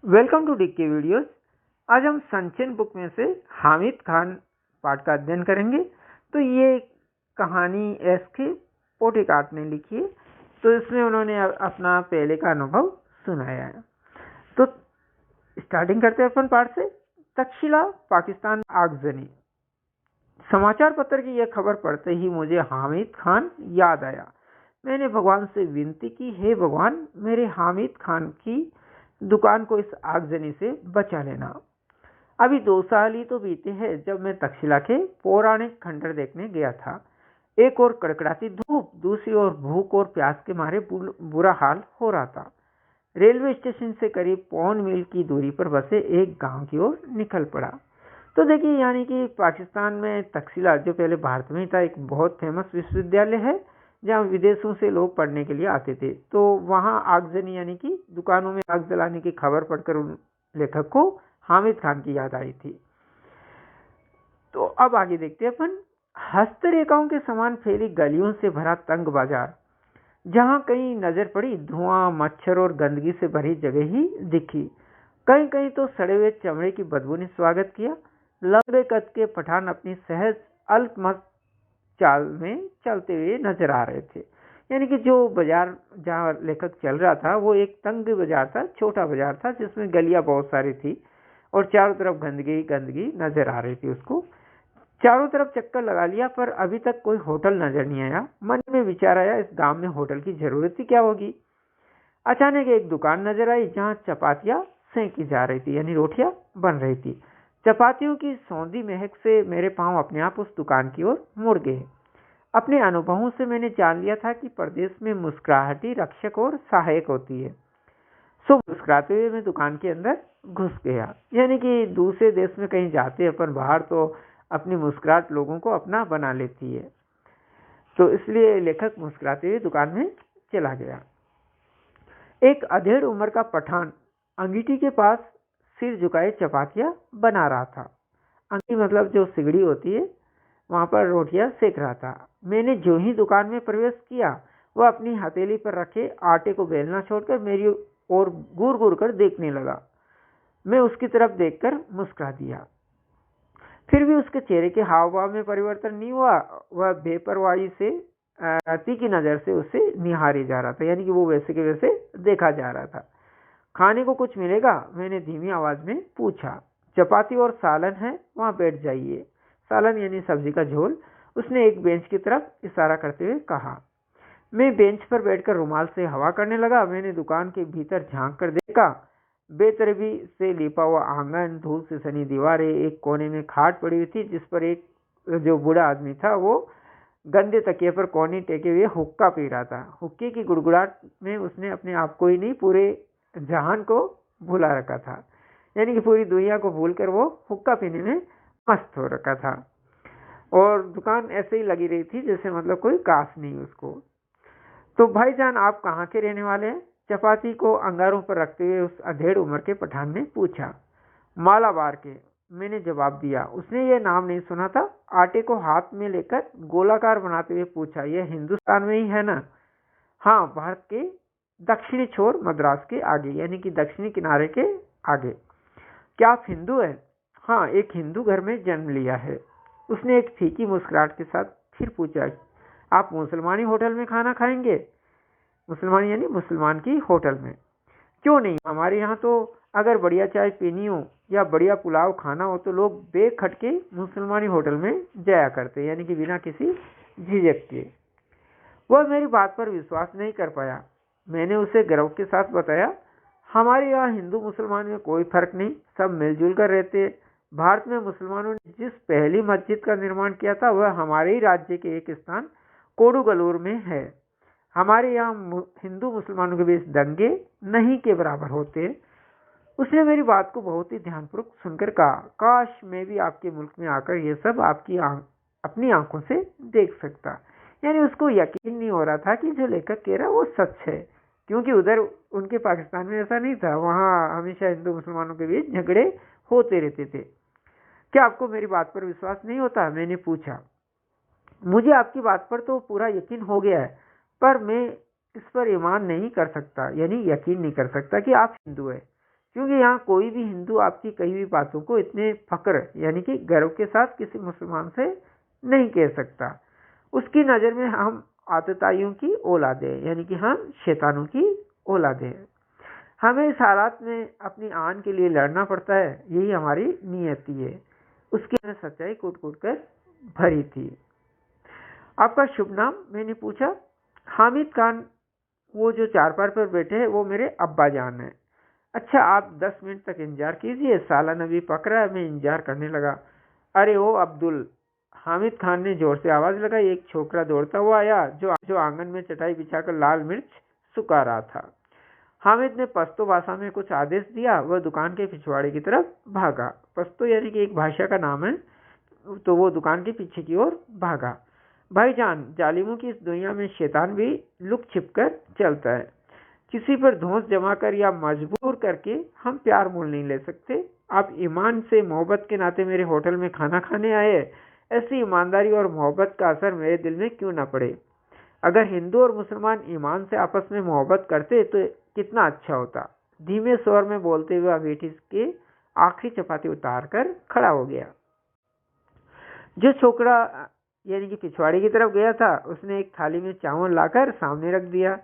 Welcome to DK videos. आज हम सनचैन book में से हामिद खान पाठ का अध्ययन करेंगे। तो ये कहानी एस के पोटेकाट ने लिखी है। तो इसमें उन्होंने अपना पहले का अनुभव सुनाया है। तो स्टार्टिंग करते हैं अपन पाठ से। तक्षशिला पाकिस्तान आगजनी। समाचार पत्र की यह खबर पढ़ते ही मुझे हामिद खान याद आया। मैंने भगवान से विनती की, हे भगवान, मेरे हामिद खान की दुकान को इस आगजनी से बचा लेना। अभी 2 साल ही तो बीते हैं जब मैं तक्षशिला के पौराणिक खंडर देखने गया था। एक और कड़कड़ाती धूप, दूसरी ओर भूख और प्यास के मारे बुरा हाल हो रहा था। रेलवे स्टेशन से करीब 1.25 मील की दूरी पर बसे एक गांव की ओर निकल पड़ा। तो देखिए, यानी कि पाकिस्तान में तक्षशिला, जो पहले भारत में था, एक बहुत फेमस विश्वविद्यालय है जहाँ विदेशों से लोग पढ़ने के लिए आते थे। तो वहाँ आगजनी यानी कि दुकानों में आग जलाने की खबर पढ़कर उन लेखक को हामिद खान की याद आई थी। तो अब आगे देखते हैं अपन। हस्तरेखाओं के समान फैली गलियों से भरा तंग बाजार, जहाँ कहीं नजर पड़ी धुआं, मच्छर और गंदगी से भरी जगह ही दिखी। कहीं कहीं तो सड़े हुए चमड़े की बदबू ने स्वागत किया। लंबे कद के पठान अपनी सहज अल्पमस्त चाल में चलते हुए नजर आ रहे थे। यानी कि जो बाजार जहाँ लेखक चल रहा था वो एक तंग बाजार था, छोटा बाजार था जिसमें गलियां बहुत सारी थी और चारों तरफ गंदगी गंदगी नजर आ रही थी उसको। चारों तरफ चक्कर लगा लिया पर अभी तक कोई होटल नजर नहीं आया। मन में विचार आया, इस गांव में होटल की जरूरत ही क्या होगी। अचानक एक दुकान नजर आई जहां चपातियां सेंकी जा रही थी, यानी रोटियां बन रही थी। चपातियों की सौंधी महक से मेरे पांव अपने आप उस दुकान की ओर मुड़ गए। अपने अनुभवों से मैंने जान लिया था कि परदेश में मुस्कुराहट ही रक्षक और सहायक होती है। सो मुस्कुराते हुए मैं दुकान के अंदर घुस गया। यानी कि दूसरे देश में कहीं जाते अपन बाहर तो अपनी मुस्कुराहट लोगों को अपना बना लेती है। तो इसलिए लेखक मुस्कुराते हुए दुकान में चला गया। एक अधेड़ उम्र का पठान अंगीठी के पास सिर झुकाए चपातियां बना रहा था। अंगीठी मतलब जो सिगड़ी होती है, वहां पर रोटियां सेक रहा था। मैंने जो ही दुकान में प्रवेश किया वह अपनी हथेली पर रखे आटे को बेलना छोड़कर मेरी ओर घूर घूर कर देखने लगा। मैं उसकी तरफ देखकर मुस्कुरा दिया। फिर भी उसके चेहरे के हाव भाव में परिवर्तन नहीं हुआ। वह बेपरवाही से तीखी नजर से उसे निहारे जा रहा था, यानी कि वो वैसे के वैसे देखा जा रहा था। खाने को कुछ मिलेगा? मैंने धीमी आवाज में पूछा। चपाती और सालन है, वहां बैठ जाइए। सालन यानी सब्जी का झोल, उसने एक बेंच की तरफ इशारा करते हुए कहा। मैं बेंच पर बैठकर रुमाल से हवा करने लगा। मैंने दुकान के भीतर झांक कर देखा। बेतरबी से लिपा हुआ आंगन, धूल से सनी दीवारें, एक कोने में खाट पड़ी हुई थी जिस पर एक जो बूढ़ा आदमी था वो गंदे तकिए पर कोनी टेके हुए हुक्का पी रहा था। हुक्के की गुड़गुड़ाहट में उसने अपने आप को ही नहीं, पूरे जहान को भुला रखा था। यानी कि पूरी दुनिया को भूलकर वो हुक्का पीने में मस्त हो रखा था। और दुकान ऐसे ही लगी रही थी जैसे मतलब कोई काश नहीं उसको। तो भाईजान, आप कहाँ के रहने वाले हैं? चपाती को अंगारों पर रखते हुए उस अधेड़ उम्र के पठान ने पूछा। मालाबार के, मैंने जवाब दिया। उसने ये नाम नहीं सुना था। आटे को हाथ में लेकर गोलाकार बनाते हुए पूछा, यह हिंदुस्तान में ही है ना? हाँ, भारत के दक्षिणी छोर, मद्रास के आगे, यानी कि दक्षिणी किनारे के आगे। क्या आप हिंदू हैं? हाँ, एक हिंदू घर में जन्म लिया है। उसने एक फीकी मुस्कुराहट के साथ फिर पूछा, आप मुसलमानी होटल में खाना खाएंगे? मुसलमान यानी मुसलमान की होटल में। क्यों नहीं, हमारे यहाँ तो अगर बढ़िया चाय पीनी हो या बढ़िया पुलाव खाना हो तो लोग बेखटके मुसलमानी होटल में जाया करते, यानी कि बिना किसी झिझक के। वह मेरी बात पर विश्वास नहीं कर पाया। मैंने उसे गर्व के साथ बताया, हमारे यहाँ हिंदू मुसलमान में कोई फर्क नहीं, सब मिलजुल कर रहते। भारत में मुसलमानों ने जिस पहली मस्जिद का निर्माण किया था वह हमारे ही राज्य के एक स्थान कोडुगलूर में है। हमारे यहाँ हिंदू मुसलमानों के बीच दंगे नहीं के बराबर होते। उसने मेरी बात को बहुत ही ध्यानपूर्वक सुनकर कहा, काश मैं भी आपके मुल्क में आकर ये सब अपनी आंखों से देख सकता। यानी उसको यकीन नहीं हो रहा था कि जो लेखक कह रहा है वो सच है, क्योंकि उधर उनके पाकिस्तान में ऐसा नहीं था। वहाँ हमेशा हिंदू मुसलमानों के बीच झगड़े होते रहते थे। क्या आपको मेरी बात पर विश्वास नहीं होता? मैंने पूछा। मुझे आपकी बात पर तो पूरा यकीन हो गया है, पर मैं इस पर ईमान नहीं कर सकता, यानी यकीन नहीं कर सकता कि आप हिंदू हैं, क्योंकि यहाँ कोई भी हिंदू आपकी कही हुई बातों को इतने फक्र यानी कि गर्व के साथ किसी मुसलमान से नहीं कह सकता। उसकी नज़र में हम आतताइयों की औलादे यानी कि हम शैतानों की औलादे हैं। हमें इस हालात में अपनी आन के लिए लड़ना पड़ता है, यही हमारी नियति है। उसकी सच्चाई कूट कूट कर भरी थी। आपका शुभ नाम? मैंने पूछा। हामिद खान। वो जो चारपाई पर बैठे हैं वो मेरे अब्बा जान है। अच्छा, आप 10 मिनट तक इंतजार कीजिए, सालन अभी पक रहा है। मैं इंतजार करने लगा। अरे ओ अब्दुल, हामिद खान ने जोर से आवाज लगाई। एक छोकरा दौड़ता हुआ आया जो आंगन में चटाई बिछाकर लाल मिर्च सुखा रहा था। हामिद ने पश्तो भाषा में कुछ आदेश दिया। वह दुकान के पिछवाड़े की तरफ भागा। पश्तो यानी कि एक भाषा का नाम है। तो वो दुकान के पीछे की ओर भागा। भाईजान, जालिमों की इस दुनिया में शैतान भी लुक छिप कर चलता है। किसी पर धौंस जमाकर या मजबूर करके हम प्यार मोल नहीं ले सकते। आप ईमान से मोहब्बत के नाते मेरे होटल में खाना खाने आए। ऐसी ईमानदारी और मोहब्बत का असर मेरे दिल में क्यों न पड़े। अगर हिंदू और मुसलमान ईमान से आपस में मोहब्बत करते तो कितना अच्छा होता। धीमे स्वर में बोलते हुए अंगीठी के आखिरी चपाती उतार कर खड़ा हो गया। जो छोकरा यानी कि पिछवाड़ी की तरफ गया था, उसने एक थाली में चावल लाकर सामने रख दिया।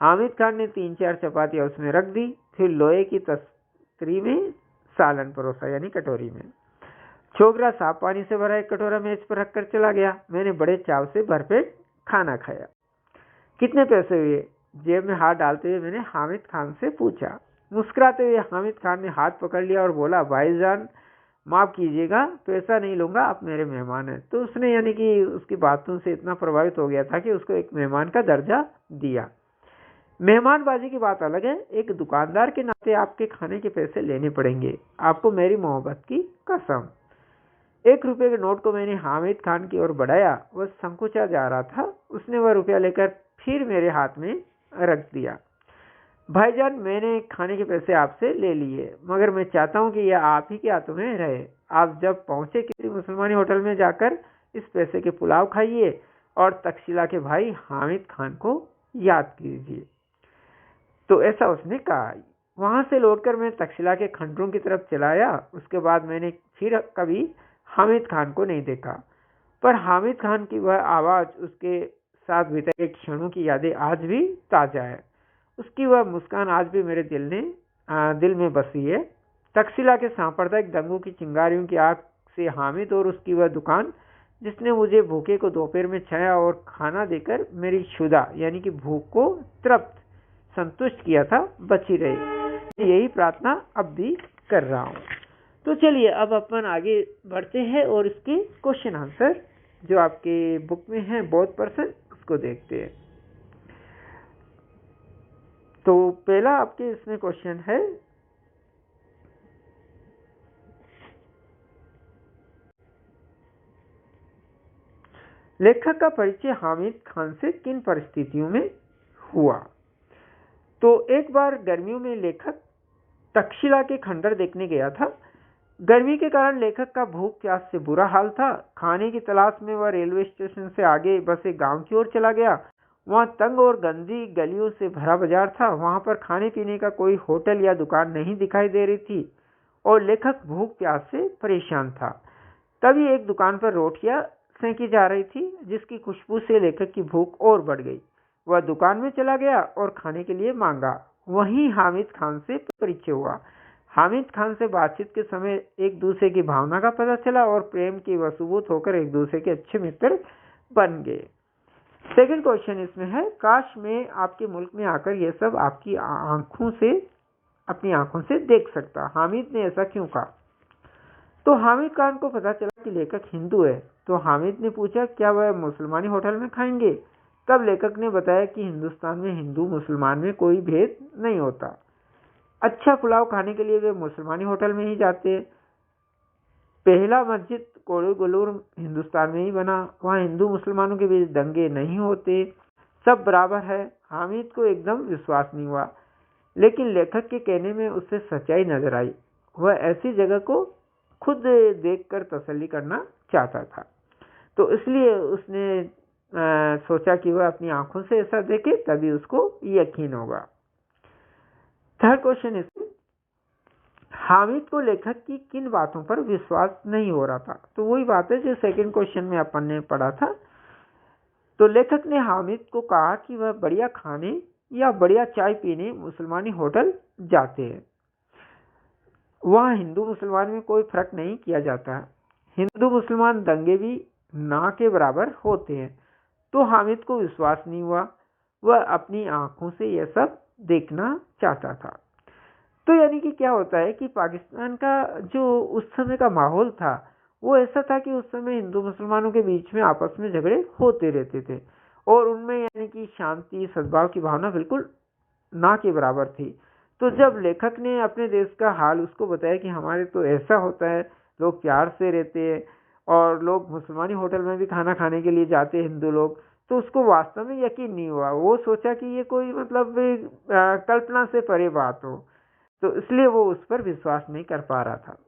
हामिद खान ने 3-4 चपातियां उसमें रख दी। फिर लोहे की तस्तरी में सालन परोसा यानी कटोरी में। छोकरा साफ पानी से भरा एक कटोरा मेज पर रखकर चला गया। मैंने बड़े चाव से भरपेट खाना खाया। कितने पैसे हुए? जेब में हाथ डालते हुए मैंने हामिद खान से पूछा। मुस्कुराते हुए हामिद खान ने हाथ पकड़ लिया और बोला, भाईजान माफ कीजिएगा, पैसा नहीं लूंगा, आप मेरे मेहमान हैं। तो उसने यानी कि उसकी बातों से इतना प्रभावित हो गया था कि उसको एक मेहमान का दर्जा दिया। मेहमानबाजी की बात अलग है, एक दुकानदार के नाते आपके खाने के पैसे लेने पड़ेंगे, आपको मेरी मोहब्बत की कसम। 1 रुपये के नोट को मैंने हामिद खान की ओर बढ़ाया। वह संकुचा जा रहा था। उसने वह रुपया लेकर फिर मेरे हाथ में रख दिया। भाईजान, मैंने खाने के पैसे आपसे ले लिए, मगर मैं चाहता हूं कि यह आप ही के हाथों में रहे। आप जब पहुंचे किसी मुसलमानी होटल में जाकर इस पैसे के पुलाव खाइए और तक्षशिला के भाई हामिद खान को याद कीजिए। तो ऐसा उसने कहा। वहां से लौटकर मैं तक्षशिला के खंडरों की तरफ चला आया। उसके बाद मैंने फिर कभी हामिद खान को नहीं देखा, पर हामिद खान की वह आवाज, उसके साथ बिताए क्षणों की यादें आज भी ताजा है। उसकी वह मुस्कान आज भी मेरे दिल में बसी है। तक्षशिला के सांप्रदायिक दंगों की चिंगारियों की आग से हामिद और उसकी वह दुकान, जिसने मुझे भूखे को दोपहर में छाया और खाना देकर मेरी क्षुधा यानी कि भूख को तृप्त संतुष्ट किया था, बची रही। यही प्रार्थना अब भी कर रहा हूँ। तो चलिए अब अपन आगे बढ़ते हैं और इसके क्वेश्चन आंसर जो आपके बुक में है बोथ पर्सन, उसको देखते हैं। तो पहला आपके इसमें क्वेश्चन है, लेखक का परिचय हामिद खान से किन परिस्थितियों में हुआ? तो एक बार गर्मियों में लेखक तक्षशिला के खंडर देखने गया था। गर्मी के कारण लेखक का भूख प्यास से बुरा हाल था। खाने की तलाश में वह रेलवे स्टेशन से आगे बसे गांव की ओर चला गया। वहां तंग और गंदी गलियों से भरा बाजार था। वहां पर खाने पीने का कोई होटल या दुकान नहीं दिखाई दे रही थी और लेखक भूख प्यास से परेशान था। तभी एक दुकान पर रोटियां सेंकी जा रही थी, जिसकी खुशबू से लेखक की भूख और बढ़ गई। वह दुकान में चला गया और खाने के लिए मांगा। वहीं हामिद खान से परिचय हुआ। हामिद खान से बातचीत के समय एक दूसरे की भावना का पता चला और प्रेम की वसूबूत होकर एक दूसरे के अच्छे मित्र बन गए। सेकंड क्वेश्चन इसमें है, काश मैं आपके मुल्क में आकर यह सब आपकी अपनी आंखों से देख सकता। हामिद ने ऐसा क्यों कहा? तो हामिद खान को पता चला कि लेखक हिंदू है, तो हामिद ने पूछा क्या वह मुसलमानी होटल में खाएंगे। तब लेखक ने बताया कि हिंदुस्तान में हिंदू मुसलमान में कोई भेद नहीं होता। अच्छा पुलाव खाने के लिए वे मुसलमानी होटल में ही जाते। पहला मस्जिद कोड़गुलूर हिंदुस्तान में ही बना। वहाँ हिंदू मुसलमानों के बीच दंगे नहीं होते, सब बराबर है। हामिद को एकदम विश्वास नहीं हुआ, लेकिन लेखक के कहने में उससे सच्चाई नजर आई। वह ऐसी जगह को खुद देखकर तसल्ली करना चाहता था, तो इसलिए उसने सोचा कि वह अपनी आंखों से ऐसा देखे, तभी उसको यकीन होगा। थर्ड क्वेश्चन इज, हामिद को लेखक की किन बातों पर विश्वास नहीं हो रहा था। तो वही बात है जो सेकंड क्वेश्चन में अपन ने पढ़ा था। तो लेखक ने हामिद को कहा कि वह बढ़िया खाने या बढ़िया चाय पीने मुसलमानी होटल जाते हैं। वहाँ हिंदू मुसलमान में कोई फर्क नहीं किया जाता। हिंदू मुसलमान दंगे भी ना के बराबर होते हैं। तो हामिद को विश्वास नहीं हुआ, वह अपनी आंखों से यह सब देखना चाहता था। तो यानी कि क्या होता है कि पाकिस्तान का जो उस समय का माहौल था वो ऐसा था कि उस समय हिंदू मुसलमानों के बीच में आपस में झगड़े होते रहते थे और उनमें यानी कि शांति सद्भाव की भावना बिल्कुल ना के बराबर थी। तो जब लेखक ने अपने देश का हाल उसको बताया कि हमारे तो ऐसा होता है, लोग प्यार से रहते हैं और लोग मुसलमानी होटल में भी खाना खाने के लिए जाते हैं हिंदू लोग, तो उसको वास्तव में यकीन नहीं हुआ। वो सोचा कि ये कोई मतलब कल्पना से परे बात हो, तो इसलिए वो उस पर विश्वास नहीं कर पा रहा था।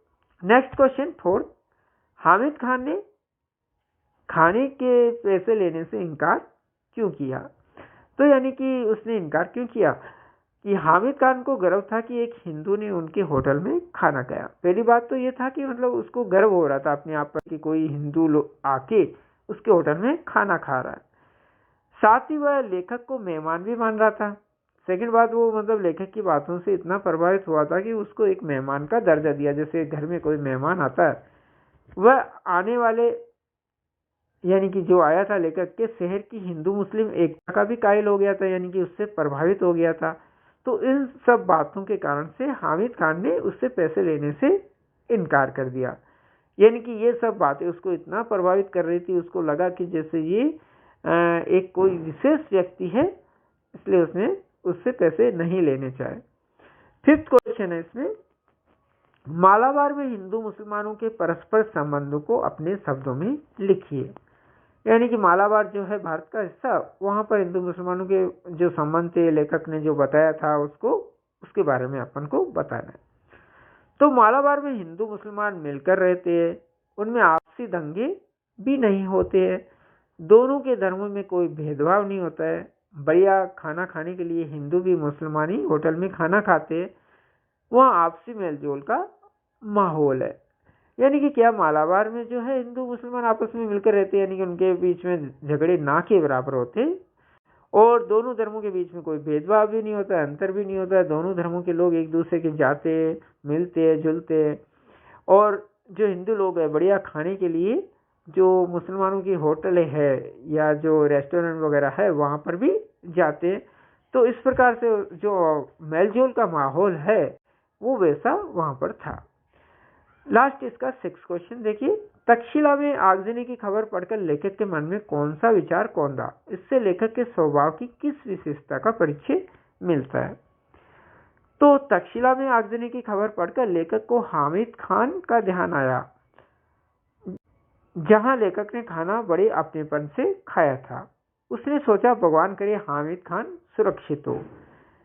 नेक्स्ट क्वेश्चन 4, हामिद खान ने खाने के पैसे लेने से इनकार क्यों किया। तो यानी कि उसने इनकार क्यों किया कि हामिद खान को गर्व था कि एक हिंदू ने उनके होटल में खाना खाया। पहली बात तो ये था कि मतलब उसको गर्व हो रहा था अपने आप पर कि कोई हिंदू लोग आके उसके होटल में खाना खा रहा है। साथ ही वह लेखक को मेहमान भी मान रहा था। सेकंड बात, वो मतलब लेखक की बातों से इतना प्रभावित हुआ था कि उसको एक मेहमान का दर्जा दिया। जैसे घर में कोई मेहमान आता है, वह आने वाले यानी कि जो आया था लेखक के शहर की हिंदू मुस्लिम एकता का भी कायल हो गया था, यानी कि उससे प्रभावित हो गया था। तो इन सब बातों के कारण से हामिद खान ने उससे पैसे लेने से इनकार कर दिया। यानी कि ये सब बातें उसको इतना प्रभावित कर रही थी, उसको लगा कि जैसे ये एक कोई विशेष व्यक्ति है, इसलिए उसने उससे पैसे नहीं लेने चाहे। फिफ्थ क्वेश्चन है इसमें, मालाबार में हिंदू मुसलमानों के परस्पर संबंधों को अपने शब्दों में लिखिए। यानी कि मालाबार जो है भारत का हिस्सा, वहां पर हिंदू मुसलमानों के जो संबंध थे लेखक ने जो बताया था उसको, उसके बारे में अपन को बताना है। तो मालाबार में हिंदू मुसलमान मिलकर रहते हैं, उनमें आपसी दंगे भी नहीं होते हैं, दोनों के धर्मों में कोई भेदभाव नहीं होता है। बढ़िया खाना खाने के लिए हिंदू भी मुसलमानी होटल में खाना खाते हैं, वहाँ आपसी मेलजोल का माहौल है। यानी कि क्या मालाबार में जो है हिंदू मुसलमान आपस में मिलकर रहते हैं, यानी कि उनके बीच में झगड़े ना के बराबर होते और दोनों धर्मों के बीच में कोई भेदभाव भी नहीं होता है, अंतर भी नहीं होता है। दोनों धर्मों के लोग एक दूसरे के जाते मिलते जुलते, और जो हिंदू लोग हैं बढ़िया खाने के लिए जो मुसलमानों की होटल है या जो रेस्टोरेंट वगैरह है वहाँ पर भी जाते। तो इस प्रकार से जो मेलजोल का माहौल है वो वैसा वहाँ पर था। लास्ट इसका 6 क्वेश्चन देखिए, तक्षशिला में आगजनी की खबर पढ़कर लेखक के मन में कौन सा विचार कौन रहा। इससे लेखक के स्वभाव की किस विशेषता का परिचय मिलता है। तो तक्षशिला में आगजनी की खबर पढ़कर लेखक को हामिद खान का ध्यान आया, जहां लेखक ने खाना बड़े अपनेपन से खाया था। उसने सोचा भगवान करे हामिद खान सुरक्षित हो।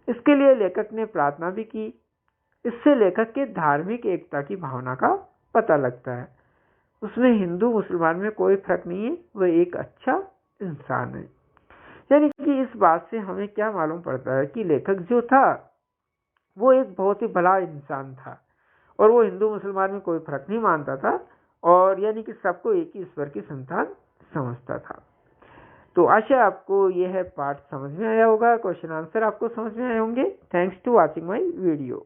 इसके लिए लेखक ने प्रार्थना भी की। इससे लेखक के धार्मिक एकता की भावना का पता लगता है। उसमें हिंदू मुसलमान में कोई फर्क नहीं है, वह एक अच्छा इंसान है। यानी कि इस बात से हमें क्या मालूम पड़ता है कि लेखक जो था वो एक बहुत ही भला इंसान था और वो हिंदू मुसलमान में कोई फर्क नहीं मानता था और यानी कि सबको एक ही ईश्वर की संतान समझता था। तो आशा आपको यह पार्ट समझ में आया होगा, क्वेश्चन आंसर आपको समझ में आए होंगे। Thanks to watching my video.